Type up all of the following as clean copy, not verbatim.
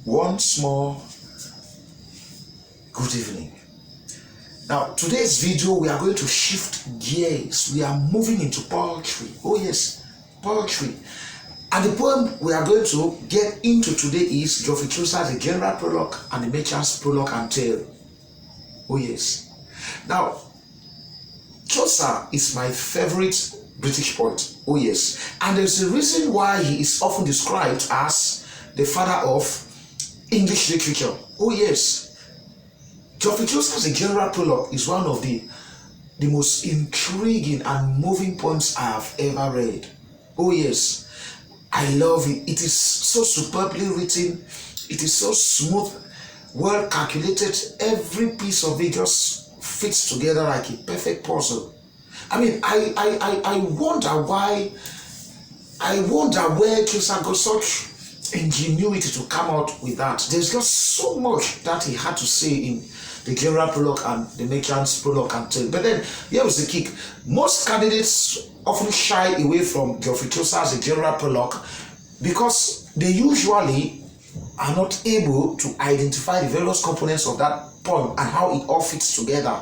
Once more, good evening. Now, today's video, we are going to shift gears. We are moving into poetry. Oh yes, poetry. And the poem we are going to get into today is Chaucer's The General Prologue and the Merchant's Prologue and Tale. Oh yes. Now, Chaucer is my favorite British poet. Oh yes. And there's a reason why he is often described as the father of English literature. Oh yes. Chaucer's The General Prologue is one of the most intriguing and moving poems I have ever read. Oh yes. I love it. It is so superbly written. It is so smooth, well calculated. Every piece of it just fits together like a perfect puzzle. I mean, I wonder why. I wonder where Chaucer got such ingenuity to come out with that. There's just so much that he had to say in the General Prologue and the Merchant's Prologue and Tale. But then here was the kick. Most candidates often shy away from Chaucer's The General Prologue because they usually are not able to identify the various components of that poem and how it all fits together.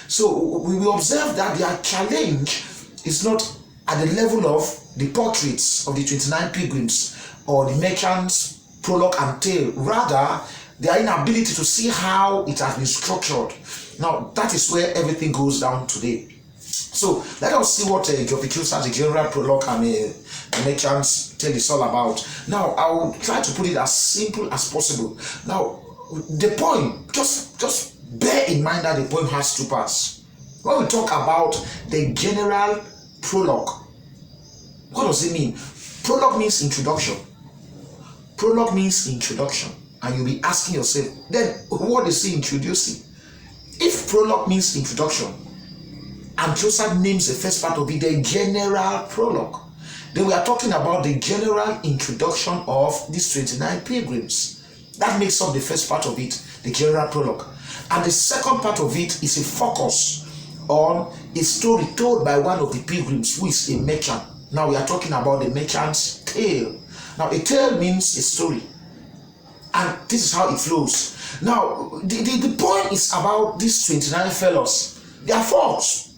So we will observe that their challenge is not at the level of the portraits of the 29 pilgrims or the Merchant's Prologue and Tale. Rather, their inability to see how it has been structured. Now, that is where everything goes down today. So, let us see what Chaucer's The General Prologue and the Merchant's Tale is all about. Now, I will try to put it as simple as possible. Now, the poem, just bear in mind that the poem has two parts. When we talk about the General Prologue, what does it mean? Prologue means introduction. Prologue means introduction. And you'll be asking yourself, then what is he introducing? If prologue means introduction, and Chaucer names the first part of it the General Prologue, then we are talking about the general introduction of these 29 pilgrims. That makes up the first part of it, the General Prologue. And the second part of it is a focus on a story told by one of the pilgrims who is a merchant. Now we are talking about the Merchant's Tale. Now a tale means a story. And this is how it flows. Now, the point is about these 29 fellows. They are folks,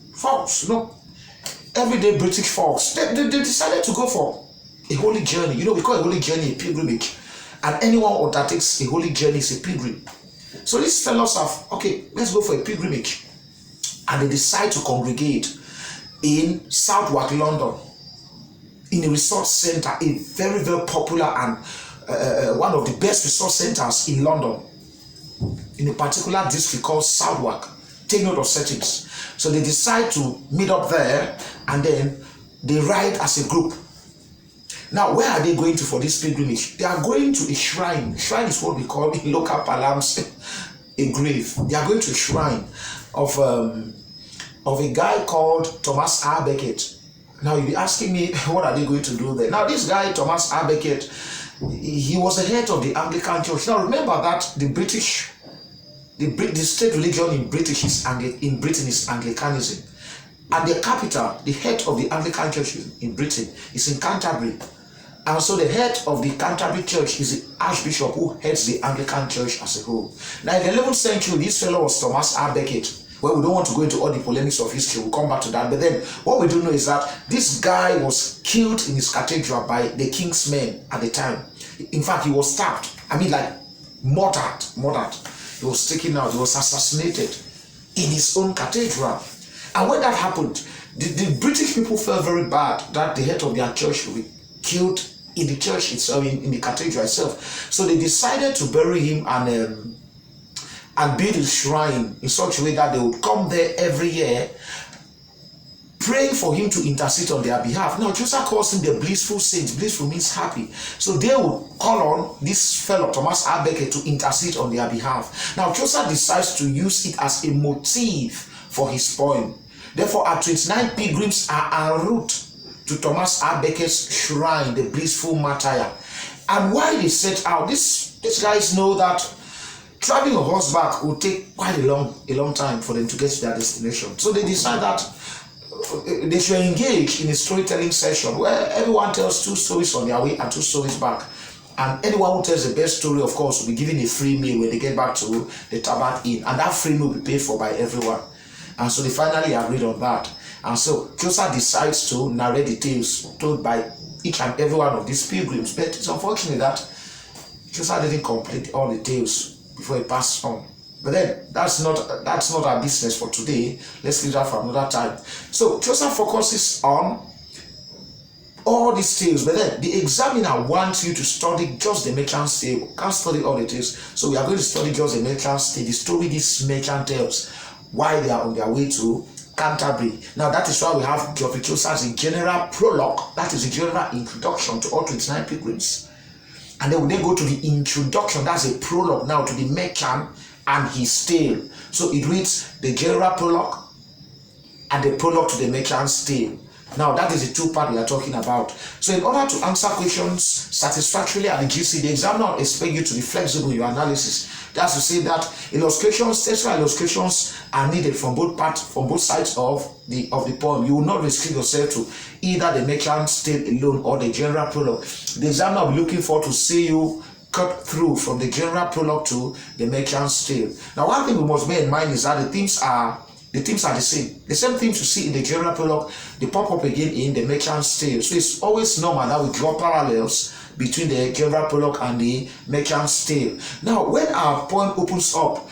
everyday British folks. They decided to go for a holy journey. We call a holy journey a pilgrimage. And anyone who undertakes a holy journey is a pilgrim. So these fellows have, okay, let's go for a pilgrimage. And they decide to congregate in Southwark, London, in a resort center, a very, very popular and one of the best resort centers in London, in a particular district called Southwark. Take note of settings. So they decide to meet up there and then they ride as a group. Now, where are they going to for this pilgrimage? They are going to a shrine. Shrine is what we call in local parlance a grave. They are going to a shrine of a guy called Thomas R. Becket. Now, you'll be asking me, what are they going to do there? Now, this guy, Thomas R. Becket, he was the head of the Anglican Church. Now remember that the state religion in Britain is Anglicanism, and the capital, the head of the Anglican Church in Britain is in Canterbury, and so the head of the Canterbury Church is the Archbishop who heads the Anglican Church as a whole. Now in the 11th century, this fellow was Thomas R. Becket. Well, we don't want to go into all the polemics of history. We'll come back to that. But then what we do know is that this guy was killed in his cathedral by the king's men at the time. In fact, he was stabbed. I mean, like murdered. He was taken out. He was assassinated in his own cathedral. And when that happened, the British people felt very bad that the head of their church would be killed in the church itself, in the cathedral itself. So they decided to bury him and build a shrine in such a way that they would come there every year praying for him to intercede on their behalf. Now, Chaucer calls him the blissful saint. Blissful means happy. So they would call on this fellow, Thomas R. Becket, to intercede on their behalf. Now, Chaucer decides to use it as a motif for his poem. Therefore, our 29 pilgrims are en route to Thomas R. Becket's shrine, the blissful martyr. And while they set out, these guys know that traveling on horseback will take quite a long time for them to get to their destination. So they decide that they should engage in a storytelling session where everyone tells two stories on their way and two stories back. And anyone who tells the best story, of course, will be given a free meal when they get back to the Tabat Inn. And that free meal will be paid for by everyone. And so they finally agreed on that. And so Chaucer decides to narrate the tales told by each and every one of these pilgrims. But it's unfortunate that Chaucer didn't complete all the tales before he passed on. But then that's not our business for today. Let's leave that for another time. So Chaucer focuses on all these tales, but then the examiner wants you to study just the merchant's tale. You can't study all the tales. So we are going to study just the merchant's tale, the story this merchant tells, why they are on their way to Canterbury. Now that is why we have Geoffrey Chaucer's general prologue, that is the general introduction to all 29 pilgrims. And then we then go to the introduction, that's a prologue now to the merchant and his tale. So it reads the general prologue and the prologue to the merchant's tale. Now that is the two part we are talking about. So in order to answer questions satisfactorily at the GC, the examiner will expect you to be flexible in your analysis. That's to say that illustrations, textual illustrations are needed from both sides of the poem. You will not restrict yourself to either the merchant's tale alone or the general prologue. The examiner will be looking forward to see you cut through from the general prologue to the merchant's tale. Now one thing we must bear in mind is that the themes are the same. The same themes you see in the general prologue, they pop up again in the merchant's tale. So it's always normal that we draw parallels between the general prologue and the merchant's tale. Now, when our poem opens up,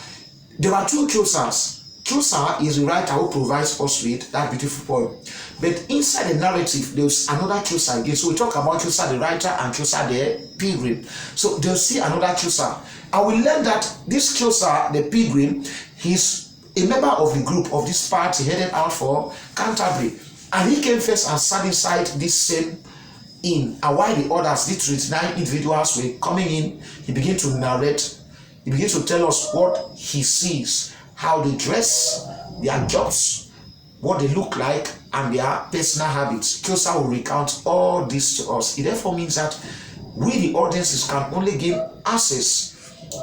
there are two Chaucers. Chaucer is the writer who provides us with that beautiful poem. But inside the narrative, there's another Chaucer again. So we talk about Chaucer the writer and Chaucer the pilgrim. So they'll see another Chaucer. And we learn that this Chaucer, the pilgrim, he's a member of the group of this party headed out for Canterbury. And he came first and sat inside this same inn. And while the others, the 29 individuals, were coming in, he began to narrate. He began to tell us what he sees, how they dress, their jobs, what they look like, and their personal habits. Chaucer will recount all this to us. It therefore means that we, the audiences, can only gain access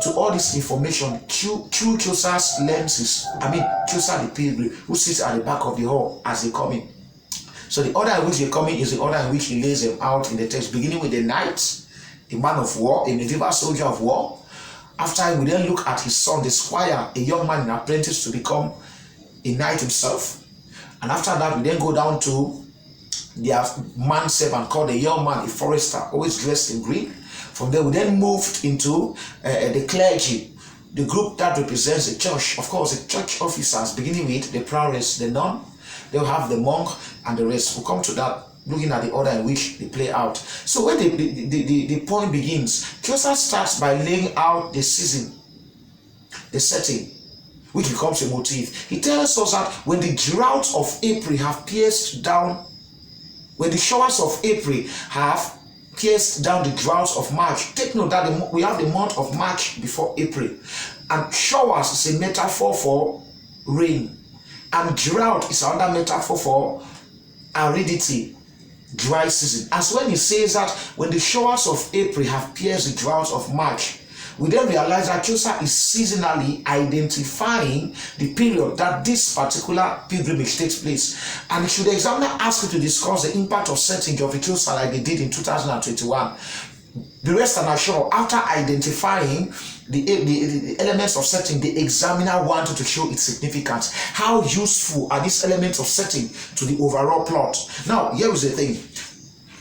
to all this information through Chaucer's lenses. Chaucer the pilgrim, who sits at the back of the hall as they come in. So the order in which they come in is the order in which he lays them out in the text, beginning with the knight, a man of war, a medieval soldier of war. After him, we then look at his son, the squire, a young man, an apprentice to become a knight himself. And after that, we then go down to their man servant called a young man, a forester, always dressed in green. From there, we then moved into the clergy, the group that represents the church. Of course, the church officers, beginning with the prioress, the nun, they'll have the monk and the rest. We'll come to that, looking at the order in which they play out. So when the poem begins, Chaucer starts by laying out the season, the setting, which becomes a motif. He tells us that when the droughts of April have pierced down, when the showers of April have pierced down the droughts of March. Take note that we have the month of March before April. And showers is a metaphor for rain. And drought is another metaphor for aridity, dry season. As when he says that when the showers of April have pierced the droughts of March, we then realize that Chaucer is seasonally identifying the period that this particular pilgrimage takes place. And should the examiner ask you to discuss the impact of setting of Chaucer like they did in 2021, be rest and assured, after identifying the elements of setting, the examiner wanted to show its significance. How useful are these elements of setting to the overall plot? Now, here is the thing.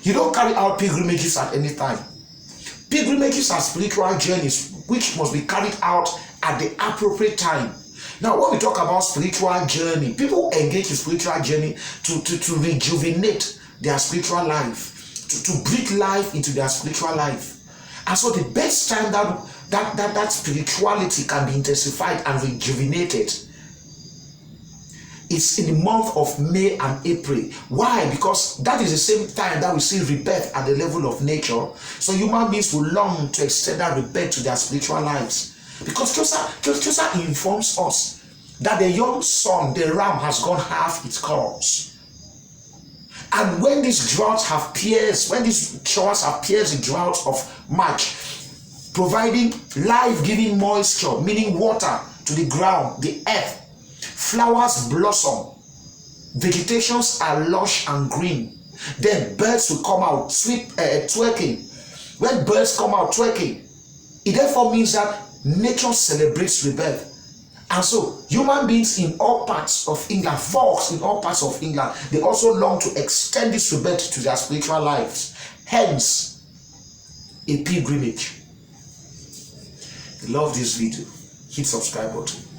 You don't carry out pilgrimages at any time. Pilgrimages are spiritual journeys which must be carried out at the appropriate time. Now, when we talk about spiritual journey, people engage in spiritual journey to rejuvenate their spiritual life, to breathe life into their spiritual life. And so the best time that spirituality can be intensified and rejuvenated is in the month of May and April. Why? Because that is the same time that we see rebirth at the level of nature. So human beings will long to extend that rebirth to their spiritual lives. Because Chaucer informs us that the young son, the ram, has gone half its course. And when these droughts have pierced, when these showers have pierced the droughts of March, providing life-giving moisture, meaning water to the ground, the earth, flowers blossom, vegetations are lush and green. Then birds will come out, twerking. when birds come out twerking, it therefore means that nature celebrates rebirth. And so human beings in all parts of England, folks in all parts of England, they also long to extend this rebirth to their spiritual lives. Hence, a pilgrimage. If you love this video, hit subscribe button.